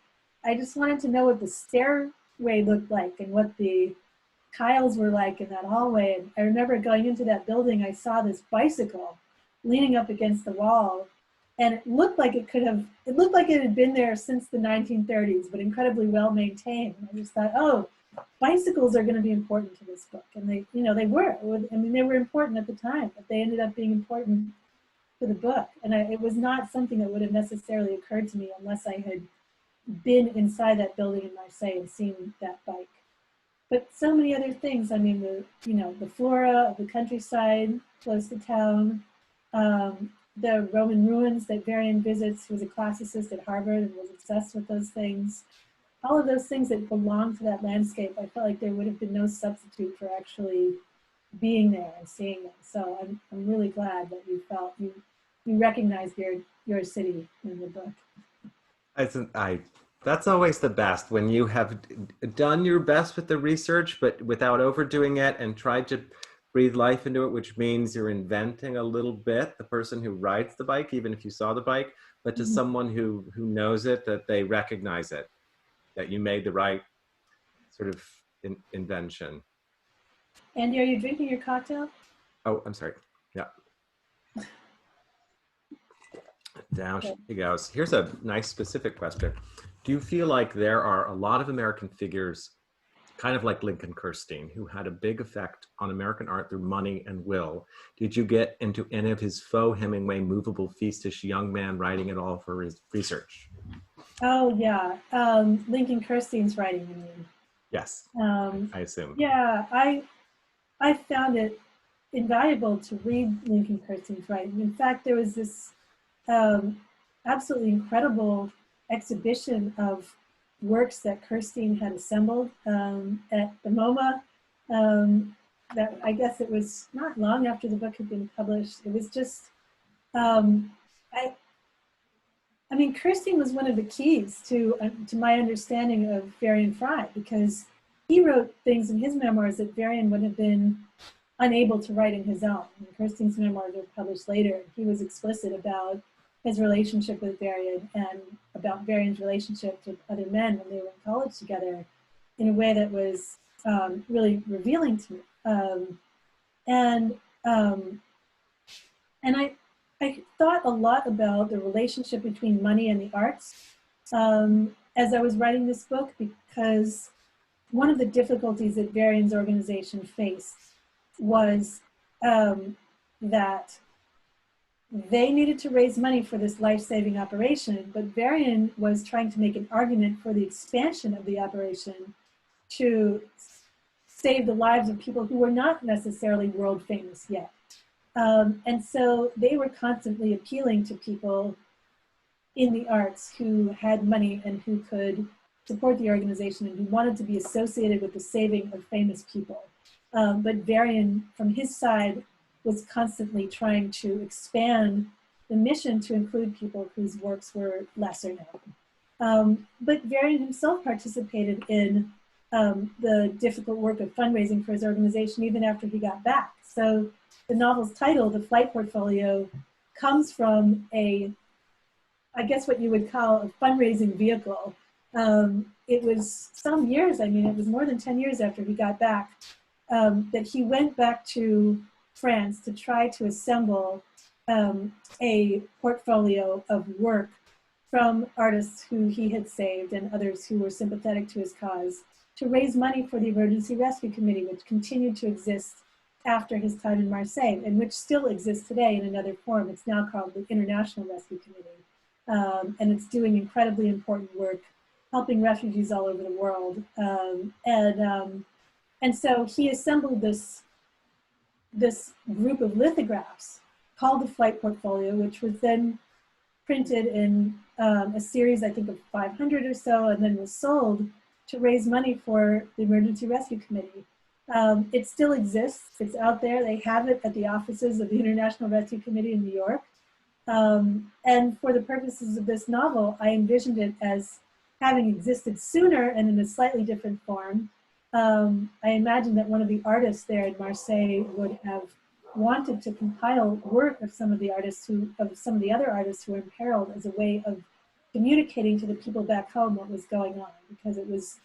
I just wanted to know what the stairway looked like and what the tiles were like in that hallway. And I remember going into that building, I saw this bicycle leaning up against the wall, and it looked like it had been there since the 1930s, but incredibly well maintained. I just thought, oh, bicycles are going to be important to this book, and they were. I mean, they were important at the time, but they ended up being important to the book. And it was not something that would have necessarily occurred to me unless I had been inside that building in Marseille and seen that bike. But so many other things. I mean, the flora of the countryside close to town, the Roman ruins that Varian visits. He was a classicist at Harvard and was obsessed with those things. All of those things that belong to that landscape, I felt like there would have been no substitute for actually being there and seeing them. So I'm really glad that you felt you recognized your city in the book. That's always the best, when you have done your best with the research, but without overdoing it, and tried to breathe life into it, which means you're inventing a little bit, the person who rides the bike, even if you saw the bike, but to someone who knows it, that they recognize it, that you made the right sort of invention. Andy, are you drinking your cocktail? Oh, I'm sorry. Yeah. Down she goes. Here's a nice specific question. Do you feel like there are a lot of American figures, kind of like Lincoln Kirstein, who had a big effect on American art through money and will? Did you get into any of his faux Hemingway movable feastish young man writing it all for his research? Oh, yeah. Lincoln Kirstein's writing, you mean? Yes, I assume. Yeah, I found it invaluable to read Lincoln Kirstein's writing. In fact, there was this absolutely incredible exhibition of works that Kirstein had assembled at the MoMA. That I guess it was not long after the book had been published. It was just, I mean, Kirstein was one of the keys to my understanding of Varian Fry, because he wrote things in his memoirs that Varian would have been unable to write in his own. And Kirstein's memoirs were published later. He was explicit about his relationship with Varian and about Varian's relationship with other men when they were in college together in a way that was really revealing to me. And I thought a lot about the relationship between money and the arts as I was writing this book, because one of the difficulties that Varian's organization faced was that they needed to raise money for this life-saving operation, but Varian was trying to make an argument for the expansion of the operation to save the lives of people who were not necessarily world famous yet. And so they were constantly appealing to people in the arts who had money and who could support the organization and who wanted to be associated with the saving of famous people. But Varian, from his side, was constantly trying to expand the mission to include people whose works were lesser known. But Varian himself participated in the difficult work of fundraising for his organization even after he got back. So the novel's title, The Flight Portfolio, comes from I guess what you would call a fundraising vehicle. It was some years, I mean, it was more than 10 years after he got back, that he went back to France to try to assemble a portfolio of work from artists who he had saved and others who were sympathetic to his cause, to raise money for the Emergency Rescue Committee, which continued to exist after his time in Marseille, and which still exists today in another form. It's now called the International Rescue Committee, and it's doing incredibly important work, helping refugees all over the world. And so he assembled this group of lithographs called the Flight Portfolio, which was then printed in a series, I think, of 500 or so, and then was sold to raise money for the Emergency Rescue Committee. It still exists. It's out there. They have it at the offices of the International Rescue Committee in New York. And for the purposes of this novel, I envisioned it as having existed sooner and in a slightly different form. I imagine that one of the artists there in Marseille would have wanted to compile work of some of the other artists who were imperiled as a way of communicating to the people back home what was going on, because it was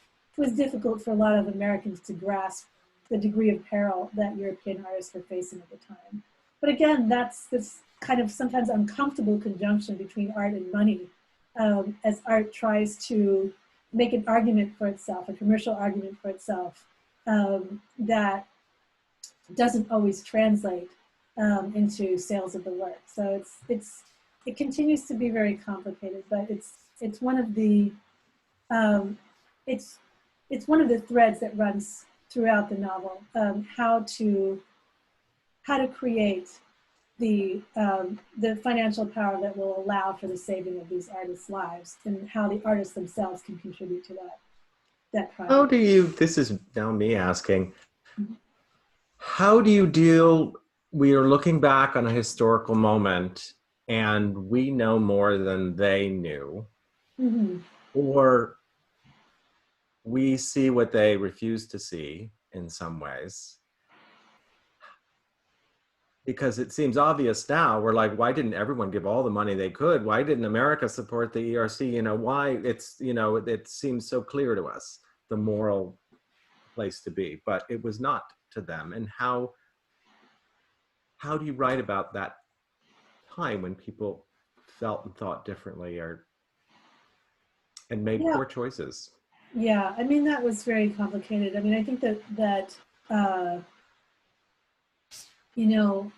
difficult for a lot of Americans to grasp the degree of peril that European artists were facing at the time. But again, that's this kind of sometimes uncomfortable conjunction between art and money, as art tries to make an argument for itself, a commercial argument for itself, that doesn't always translate into sales of the work. So it continues to be very complicated, but it's one of the it's one of the threads that runs throughout the novel, how to create the financial power that will allow for the saving of these artists' lives, and how the artists themselves can contribute to that project. How do you, this is now me asking, how do you deal, we are looking back on a historical moment and we know more than they knew, or we see what they refuse to see in some ways? Because it seems obvious now, we're like, why didn't everyone give all the money they could? Why didn't America support the ERC? You know, why? It's, you know, it seems so clear to us, the moral place to be, but it was not to them, and how do you write about that time when people felt and thought differently and made poor choices? Yeah, I mean, that was very complicated. I mean, I think that you know,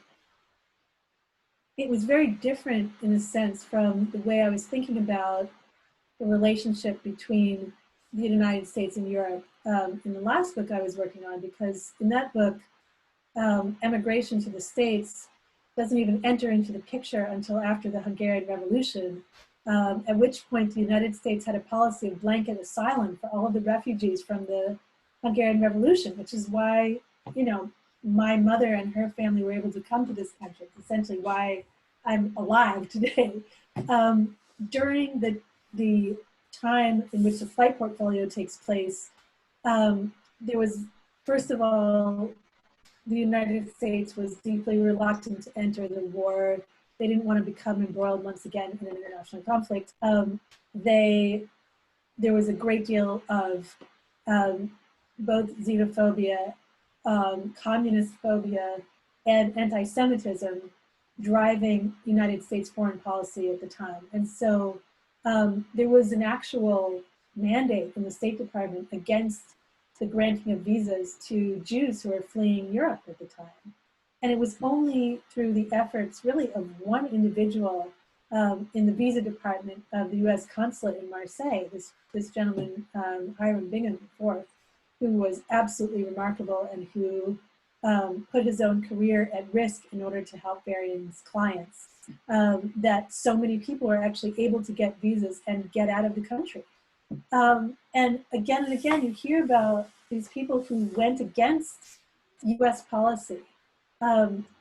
it was very different in a sense from the way I was thinking about the relationship between the United States and Europe in the last book I was working on, because in that book, emigration to the States doesn't even enter into the picture until after the Hungarian Revolution, at which point the United States had a policy of blanket asylum for all of the refugees from the Hungarian Revolution, which is why, you know, my mother and her family were able to come to this country. It's essentially why I'm alive today. During the time in which the flight portfolio takes place, there was, first of all, the United States was deeply reluctant to enter the war. They didn't want to become embroiled once again in an international conflict. There was a great deal of both xenophobia, communist phobia, and anti-Semitism driving United States foreign policy at the time. And so there was an actual mandate from the State Department against the granting of visas to Jews who were fleeing Europe at the time. And it was only through the efforts really of one individual in the visa department of the US consulate in Marseille, this gentleman, Hiram Bingham IV, who was absolutely remarkable and who put his own career at risk in order to help Varian's clients, that so many people were actually able to get visas and get out of the country. And again, you hear about these people who went against US policy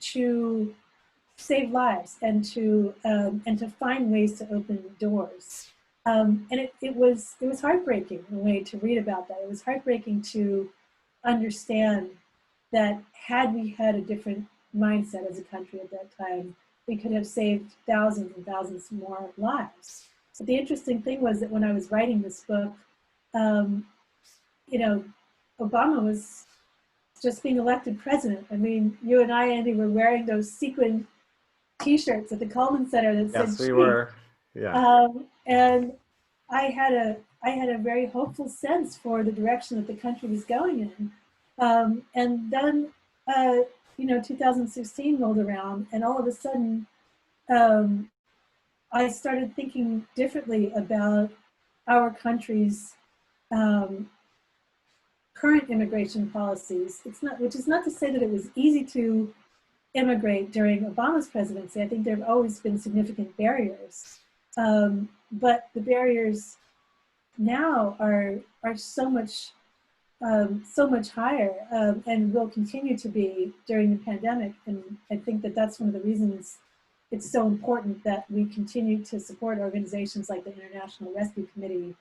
to save lives and to find ways to open doors. And it was heartbreaking in a way to read about that. It was heartbreaking to understand that had we had a different mindset as a country at that time, we could have saved thousands and thousands more lives. But the interesting thing was that when I was writing this book, you know, Obama was just being elected president. I mean, you and I, Andy, were wearing those sequined T-shirts at the Cullman Center that said, "Yes, we were." Yeah. And I had a very hopeful sense for the direction that the country was going in. And then, you know, 2016 rolled around, and all of a sudden, I started thinking differently about our country's current immigration policies. Which is not to say that it was easy to immigrate during Obama's presidency. I think there have always been significant barriers, but the barriers now are so much higher, and will continue to be during the pandemic. And I think that that's one of the reasons it's so important that we continue to support organizations like the International Rescue Committee,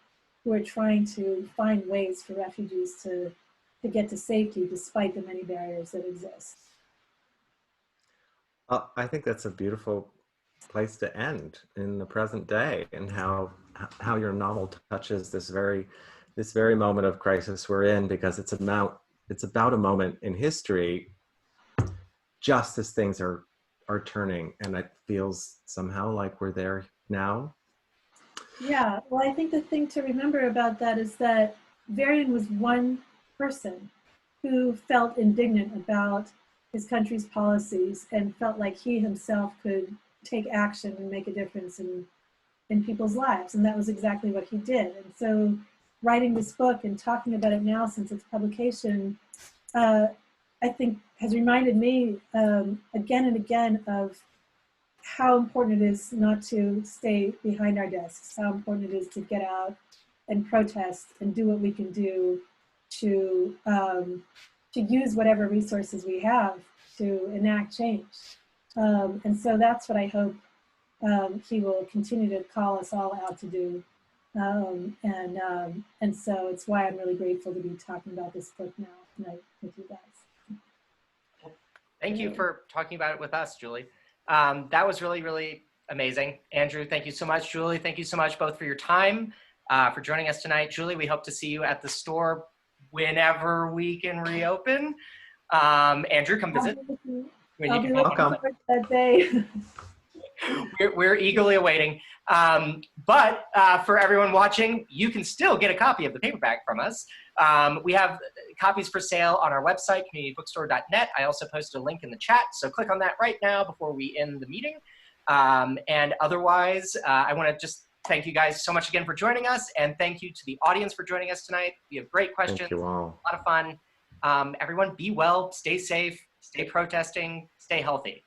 who are trying to find ways for refugees to get to safety despite the many barriers that exist. I think that's a beautiful place to end in the present day, and how your novel touches this very moment of crisis we're in, because it's about a moment in history just as things are turning, and it feels somehow like we're there now. Yeah, well, I think the thing to remember about that is that Varian was one person who felt indignant about his country's policies and felt like he himself could take action and make a difference in people's lives. And that was exactly what he did. And so writing this book and talking about it now since its publication, I think has reminded me again and again of how important it is not to stay behind our desks, how important it is to get out and protest and do what we can do to use whatever resources we have to enact change. And so that's what I hope he will continue to call us all out to do. And so it's why I'm really grateful to be talking about this book now tonight with you guys. Thank you for talking about it with us, Julie. That was really, really amazing. Andrew, thank you so much. Julie, thank you so much both for your time, for joining us tonight. Julie, we hope to see you at the store whenever we can reopen. Andrew, come visit. I'll be looking forward to that day. We're eagerly awaiting. But for everyone watching, you can still get a copy of the paperback from us. We have copies for sale on our website, communitybookstore.net. I also posted a link in the chat, so click on that right now before we end the meeting. And otherwise, I want to just thank you guys so much again for joining us, and thank you to the audience for joining us tonight. We have great questions, Thank you all. a lot of fun. Everyone be well, stay safe, stay protesting, stay healthy.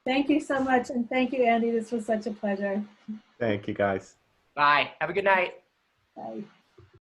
Thank you so much, and thank you, Andy. This was such a pleasure. Thank you, guys. Bye. Have a good night. Bye.